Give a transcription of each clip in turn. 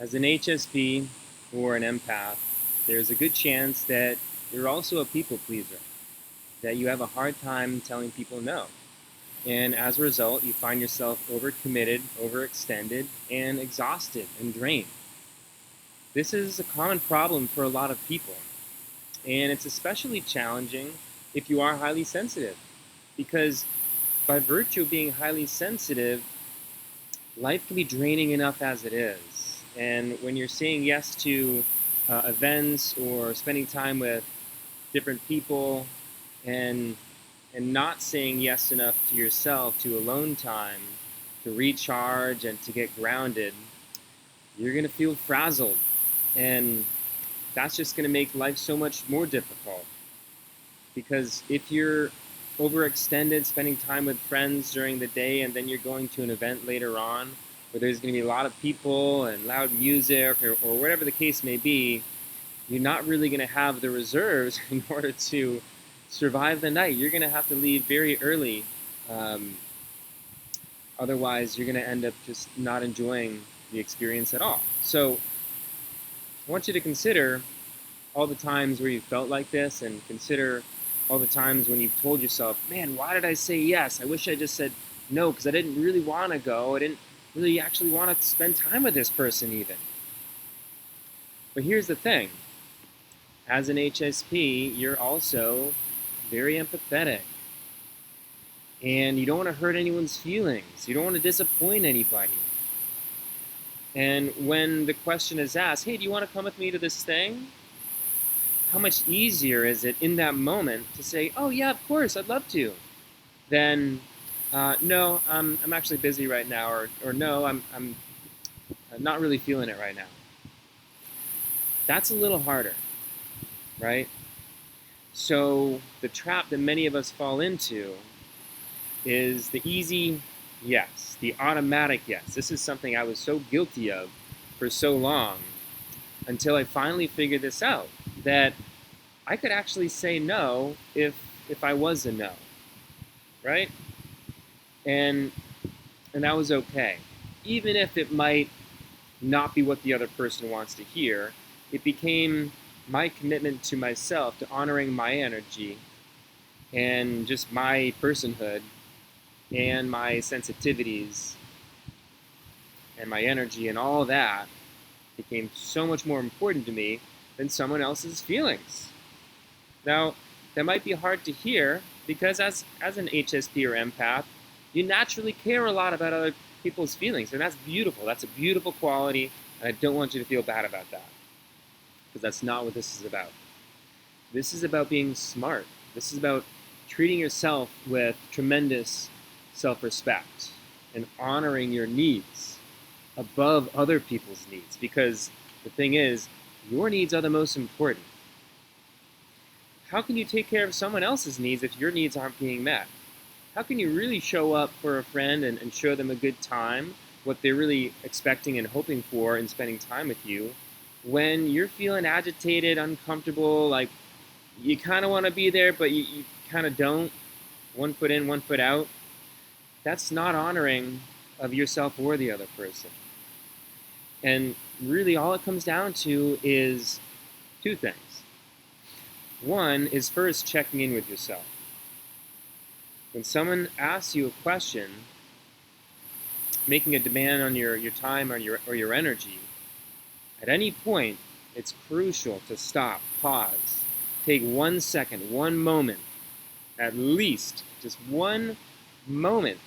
As an HSP or an empath, there's a good chance that you're also a people pleaser, that you have a hard time telling people no. And as a result, you find yourself overcommitted, overextended, and exhausted and drained. This is a common problem for a lot of people, and it's especially challenging if you are highly sensitive, because by virtue of being highly sensitive, life can be draining enough as it is. And when you're saying yes to events or spending time with different people and not saying yes enough to yourself, to alone time, to recharge and to get grounded, you're going to feel frazzled. And that's just going to make life so much more difficult. Because if you're overextended, spending time with friends during the day, and then you're going to an event later on where there's going to be a lot of people and loud music or whatever the case may be, you're not really going to have the reserves in order to survive the night. You're going to have to leave very early. Otherwise, you're going to end up just not enjoying the experience at all. So I want you to consider all the times where you felt like this, and consider all the times when you've told yourself, man, why did I say yes? I wish I just said no, because I didn't really want to go. I didn't really actually want to spend time with this person even. But here's the thing. As an HSP, you're also very empathetic. And you don't want to hurt anyone's feelings. You don't want to disappoint anybody. And when the question is asked, hey, do you want to come with me to this thing? How much easier is it in that moment to say, oh yeah, of course, I'd love to, than no, I'm actually busy right now, or no, I'm not really feeling it right now. That's a little harder, right? So the trap that many of us fall into is the easy yes, the automatic yes. This is something I was so guilty of for so long, until I finally figured this out, that I could actually say no if I was a no, right? And that was okay. Even if it might not be what the other person wants to hear, it became my commitment to myself, to honoring my energy and just my personhood and my sensitivities and my energy, and all that became so much more important to me than someone else's feelings. Now, that might be hard to hear, because as an HSP or empath, you naturally care a lot about other people's feelings, and that's beautiful. That's a beautiful quality, and I don't want you to feel bad about that, because that's not what this is about. This is about being smart. This is about treating yourself with tremendous self-respect and honoring your needs above other people's needs, because the thing is, your needs are the most important. How can you take care of someone else's needs if your needs aren't being met? How can you really show up for a friend and show them a good time, what they're really expecting and hoping for in spending time with you, when you're feeling agitated, uncomfortable, like you kind of want to be there, but you kind of don't? One foot in, one foot out. That's not honoring of yourself or the other person. And really all it comes down to is two things. One is first checking in with yourself. When someone asks you a question, making a demand on your time or your energy, at any point, it's crucial to stop, pause, take 1 second, 1 moment, at least just 1 moment,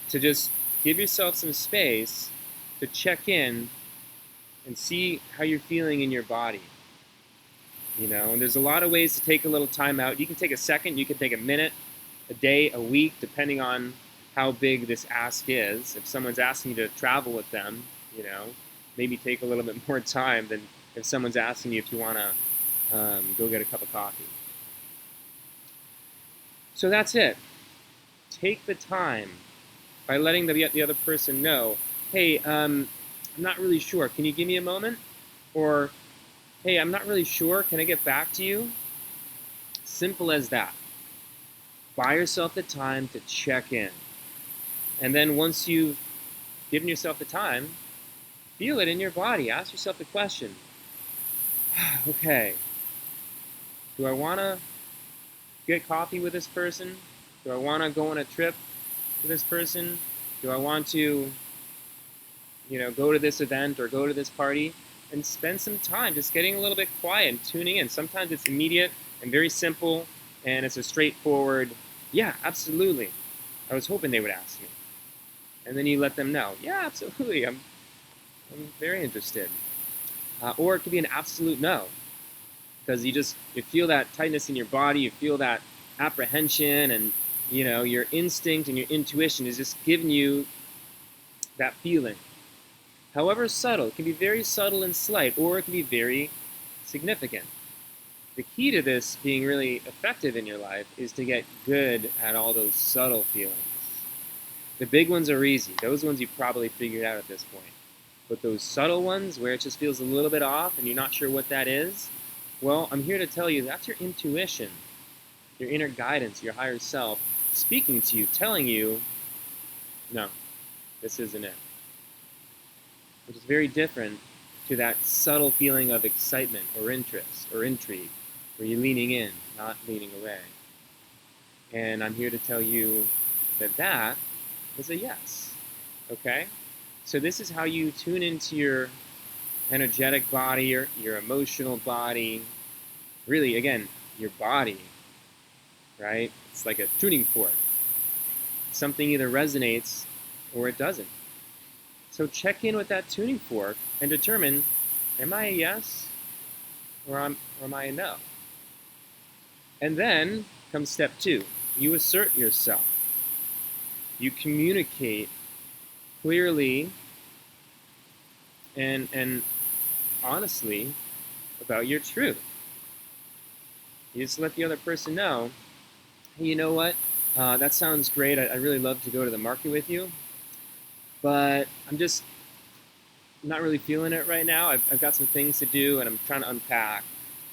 to just give yourself some space to check in and see how you're feeling in your body. And there's a lot of ways to take a little time out. You can take a second, you can take a minute, a day, a week, depending on how big this ask is. If someone's asking you to travel with them, maybe take a little bit more time than if someone's asking you if you want to go get a cup of coffee. So that's it. Take the time by letting the other person know, hey, I'm not really sure. Can you give me a moment? Or, hey, I'm not really sure. Can I get back to you? Simple as that. Buy yourself the time to check in. And then once you've given yourself the time, Feel it in your body. Ask yourself the question, okay, do I want to get coffee with this person? Do I want to go on a trip with this person? Do I want to, go to this event or go to this party? And spend some time just getting a little bit quiet and tuning in. Sometimes it's immediate and very simple, and it's a straightforward, yeah, absolutely. I was hoping they would ask me. And then you let them know, yeah, absolutely, I'm very interested. Or it could be an absolute no, because you feel that tightness in your body, you feel that apprehension, and your instinct and your intuition is just giving you that feeling. However subtle, it can be very subtle and slight, or it can be very significant. The key to this being really effective in your life is to get good at all those subtle feelings. The big ones are easy. Those ones you probably figured out at this point. But those subtle ones where it just feels a little bit off and you're not sure what that is, well, I'm here to tell you that's your intuition, your inner guidance, your higher self speaking to you, telling you, no, this isn't it. Which is very different to that subtle feeling of excitement or interest or intrigue, where you're leaning in, not leaning away. And I'm here to tell you that is a yes. Okay? So this is how you tune into your energetic body, your emotional body, really, again, your body, right? It's like a tuning fork. Something either resonates or it doesn't. So check in with that tuning fork and determine, am I a yes or am I a no? And then comes step 2. You assert yourself. You communicate clearly and honestly about your truth. You just let the other person know, hey, you know what? That sounds great. I'd really love to go to the market with you, but I'm not really feeling it right now. I've got some things to do, and I'm trying to unpack.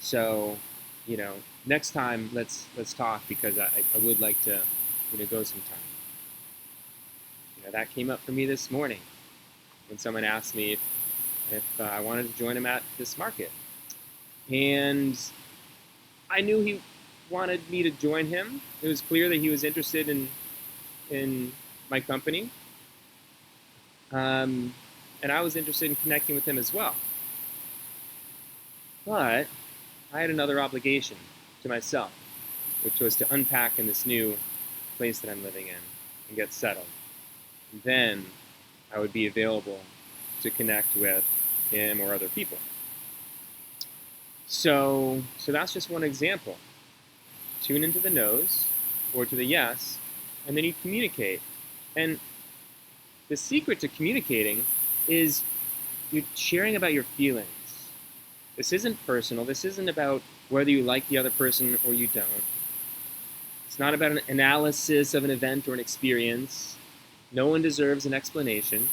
So, next time let's talk because I would like to, go sometime. That came up for me this morning when someone asked me if I wanted to join him at this market, and I knew he wanted me to join him. It was clear that he was interested in my company. And I was interested in connecting with him as well. But I had another obligation to myself, which was to unpack in this new place that I'm living in and get settled. And then I would be available to connect with him or other people. So that's just one example. Tune into the no's or to the yes, and then you communicate. And the secret to communicating is you're sharing about your feelings. This isn't personal. This isn't about whether you like the other person or you don't. It's not about an analysis of an event or an experience. No one deserves an explanation.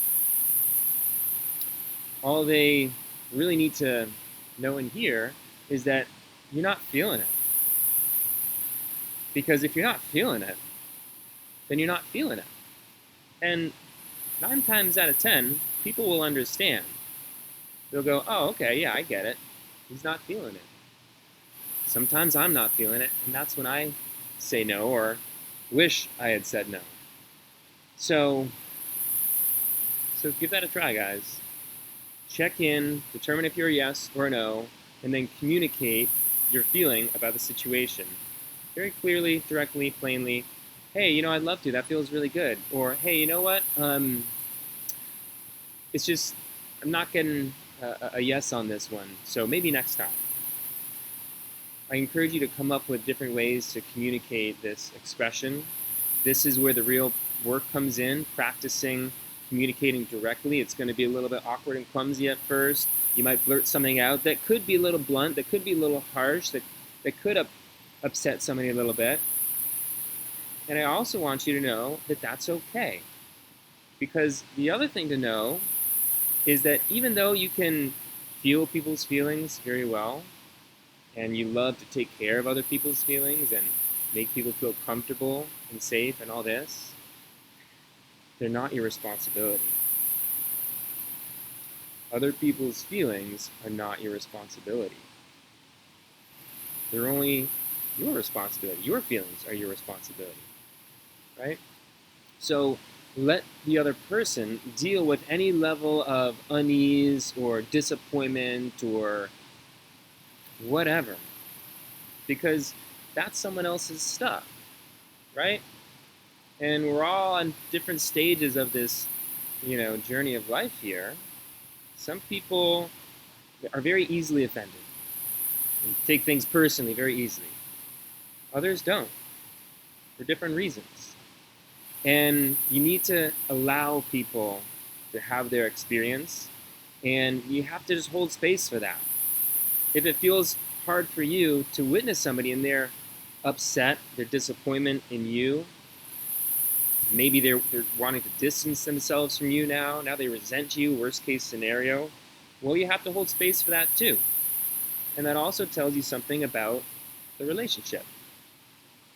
All they really need to know and hear is that you're not feeling it. Because if you're not feeling it, then you're not feeling it. And 9 times out of 10, people will understand. They'll go, oh, okay, yeah, I get it. He's not feeling it. Sometimes I'm not feeling it, and that's when I say no or wish I had said no. So give that a try, guys. Check in, determine if you're a yes or a no, and then communicate your feeling about the situation. Very clearly, directly, plainly. Hey, I'd love to. That feels really good. Or, hey, you know what? It's just, I'm not getting a yes on this one, so maybe next time. I encourage you to come up with different ways to communicate this expression. This is where the real work comes in, practicing communicating directly. It's going to be a little bit awkward and clumsy at first. You might blurt something out that could be a little blunt, that could be a little harsh, that could upset somebody a little bit. And I also want you to know that that's okay. Because the other thing to know is that even though you can feel people's feelings very well, and you love to take care of other people's feelings and make people feel comfortable and safe and all this, they're not your responsibility. Other people's feelings are not your responsibility. They're only your responsibility. Your feelings are your responsibility, right? So let the other person deal with any level of unease or disappointment or whatever, because that's someone else's stuff, right? And we're all on different stages of this, journey of life here. Some people are very easily offended and take things personally very easily. Others don't, for different reasons. And you need to allow people to have their experience, and you have to just hold space for that. If it feels hard for you to witness somebody and they're upset, their disappointment in you, maybe they're wanting to distance themselves from you now they resent you, worst case scenario, well, you have to hold space for that too. And that also tells you something about the relationship.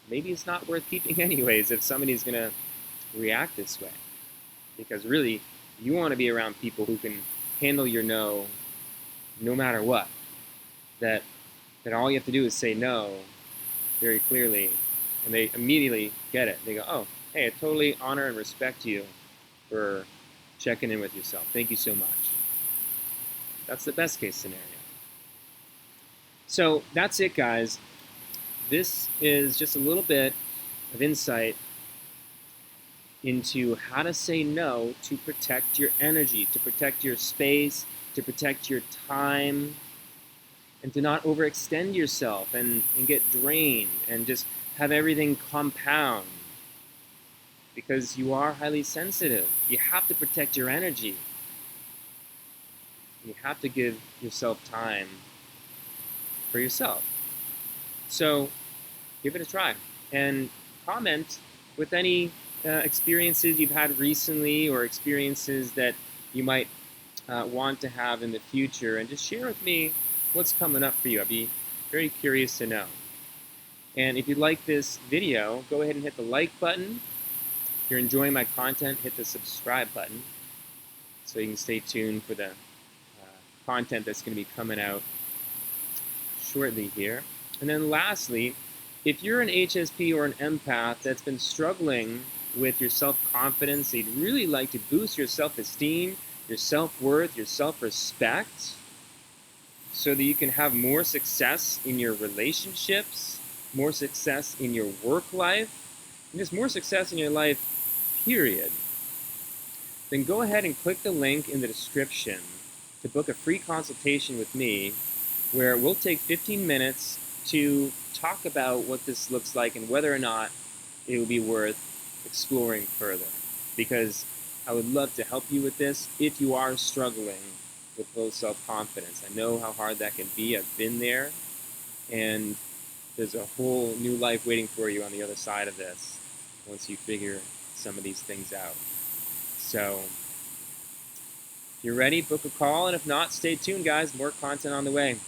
Maybe it's not worth keeping anyways if somebody's going to react this way. Because really, you want to be around people who can handle your no matter what. That all you have to do is say no very clearly, and they immediately get it. They go, oh, hey, I totally honor and respect you for checking in with yourself. Thank you so much. That's the best case scenario. So that's it, guys. This is just a little bit of insight into how to say no to protect your energy, to protect your space, to protect your time, and to not overextend yourself and get drained and just have everything compound, because you are highly sensitive. You have to protect your energy. You have to give yourself time for yourself. So give it a try and comment with any experiences you've had recently or experiences that you might want to have in the future, and just share with me what's coming up for you. I'd be very curious to know. And if you like this video, go ahead and hit the like button. If you're enjoying my content, hit the subscribe button so you can stay tuned for the content that's going to be coming out shortly here. And then lastly, if you're an HSP or an empath that's been struggling with your self-confidence, you'd really like to boost your self-esteem, your self-worth, your self-respect, so that you can have more success in your relationships, more success in your work life, and just more success in your life, period, then go ahead and click the link in the description to book a free consultation with me, where we'll take 15 minutes to talk about what this looks like and whether or not it will be worth exploring further. Because I would love to help you with this if you are struggling with low self-confidence. I know how hard that can be. I've been there, and there's a whole new life waiting for you on the other side of this once you figure some of these things out. So if you're ready, book a call, and if not, stay tuned, guys. More content on the way.